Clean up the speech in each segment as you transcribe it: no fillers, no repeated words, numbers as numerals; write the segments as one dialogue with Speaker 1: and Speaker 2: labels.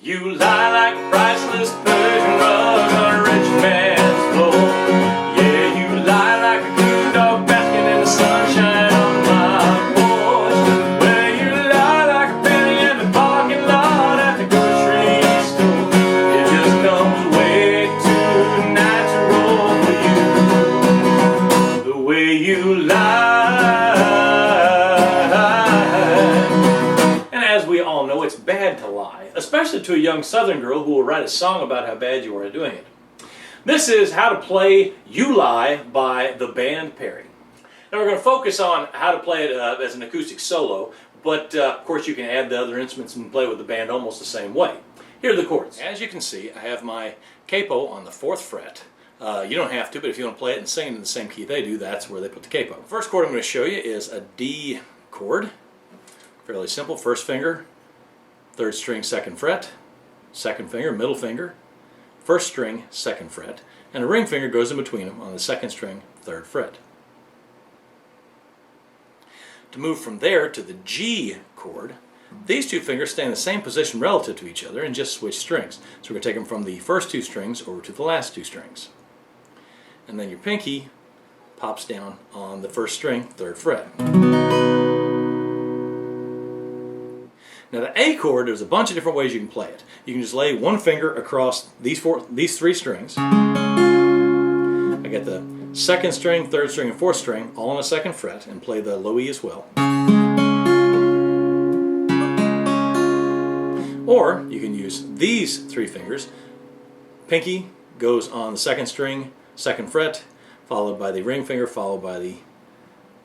Speaker 1: You lie like a priceless Persian rug on a rich man's floor. Yeah, you lie like a coon dog basking in the sunshine on my porch. Well, you lie like a penny in the parking lot at the grocery store. It just comes way too natural for you, the way you lie. And as we all know, it's bad to lie, especially to a young Southern girl who will write a song about how bad you are at doing it. This is How to Play You Lie by the band Perry. Now we're going to focus on how to play it as an acoustic solo, but of course you can add the other instruments and play with the band almost the same way. Here are the chords. As you can see, I have my capo on the 4th fret. You don't have to, but if you want to play it and sing it in the same key they do, that's where they put the capo. The first chord I'm going to show you is a D chord. Fairly simple. First finger, 3rd string, 2nd fret, 2nd finger, middle finger, 1st string, 2nd fret, and a ring finger goes in between them on the 2nd string, 3rd fret. To move from there to the G chord, these two fingers stay in the same position relative to each other and just switch strings. So we're going to take them from the first 2 strings over to the last 2 strings. And then your pinky pops down on the 1st string, 3rd fret. Now the A chord, there's a bunch of different ways you can play it. You can just lay one finger across these 3 strings. I get the 2nd string, 3rd string, and 4th string all on the 2nd fret and play the low E as well. Or you can use these 3 fingers. Pinky goes on the 2nd string, 2nd fret, followed by the ring finger, followed by the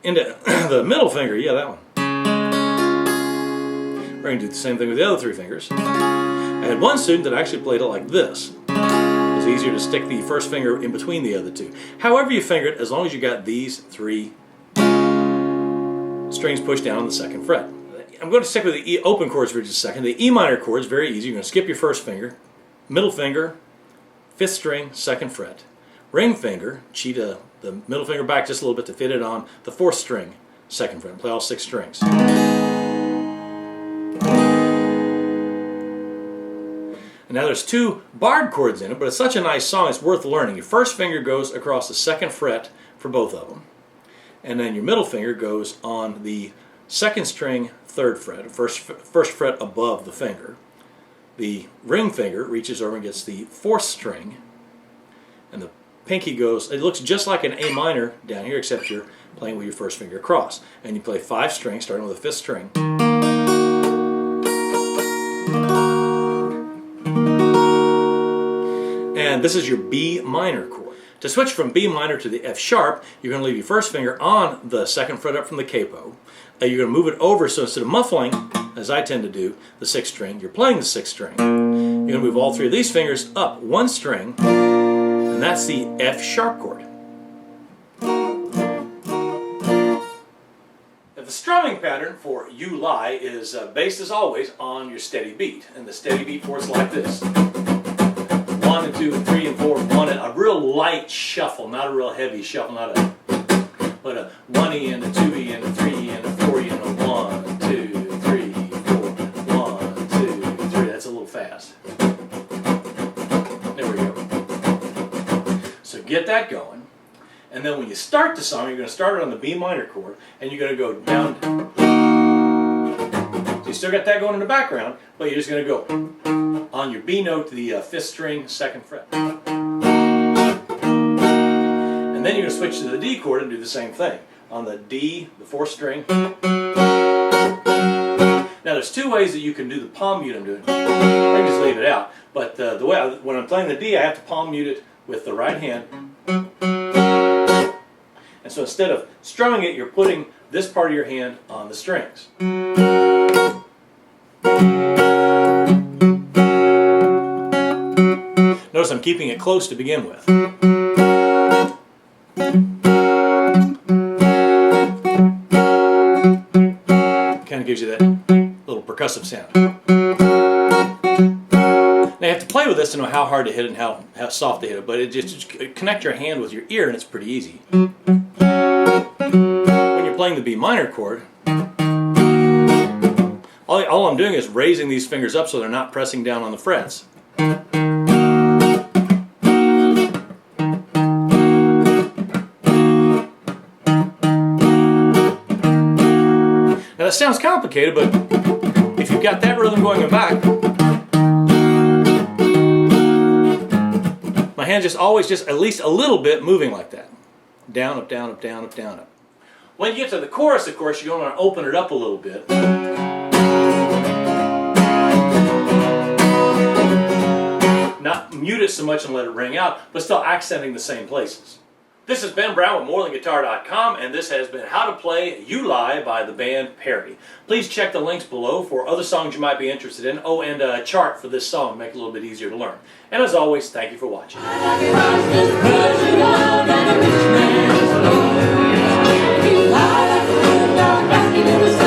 Speaker 1: the middle finger, yeah, that one. We're going to do the same thing with the other 3 fingers. I had one student that actually played it like this. It was easier to stick the 1st finger in between the other 2. However you finger it, as long as you got these 3 strings pushed down on the 2nd fret. I'm going to stick with the E open chords for just a second. The E minor chord is very easy. You're going to skip your 1st finger, middle finger, 5th string, 2nd fret. Ring finger, cheat the middle finger back just a little bit to fit it on the 4th string, 2nd fret. Play all 6 strings. Now there's 2 barred chords in it, but it's such a nice song, it's worth learning. Your 1st finger goes across the 2nd fret for both of them. And then your middle finger goes on the 2nd string, 3rd fret, first fret above the finger. The ring finger reaches over and gets the 4th string. And the pinky goes, it looks just like an A minor down here, except you're playing with your 1st finger across. And you play 5 strings, starting with the 5th string. And this is your B minor chord. To switch from B minor to the F sharp, you're going to leave your 1st finger on the 2nd fret up from the capo. You're going to move it over, so instead of muffling, as I tend to do, the 6th string, you're playing the 6th string. You're going to move all 3 of these fingers up 1 string, and that's the F sharp chord. The strumming pattern for You Lie is based, as always, on your steady beat. And the steady beat for it's like this. 1 and 2 and 3 and 4, 1 and a real light shuffle, not a real heavy shuffle, but a 1E and a 2E and a 3E and a 4E and a 1, 2, 3, 4, 1, 2, 3. That's a little fast. There we go. So get that going. And then when you start the song, you're going to start it on the B minor chord, and you're going to go down. So you still got that going in the background, but you're just going to go on your B note to the 5th string, 2nd fret. And then you're going to switch to the D chord and do the same thing. On the D, the 4th string. Now there's 2 ways that you can do the palm mute I'm doing. I can just leave it out. But the way when I'm playing the D, I have to palm mute it with the right hand. And so instead of strumming it, you're putting this part of your hand on the strings. Notice I'm keeping it close to begin with. Kind of gives you that little percussive sound. Now you have to play with this to know how hard to hit it and how soft to hit it, but it just connect your hand with your ear and it's pretty easy. When you're playing the B minor chord, all all I'm doing is raising these fingers up so they're not pressing down on the frets. Now that sounds complicated, but if you've got that rhythm going in the back, my hand just always at least a little bit moving like that. Down, up, down, up, down, up, down, up. When you get to the chorus, of course, you're going to open it up a little bit. Not mute it so much and let it ring out, but still accenting the same places. This is Ben Brown with MoreThanGuitar.com, and this has been How to Play You Lie by the band Perry. Please check the links below for other songs you might be interested in. Oh, and a chart for this song to make it a little bit easier to learn. And as always, thank you for watching. You lie like a fool, asking in the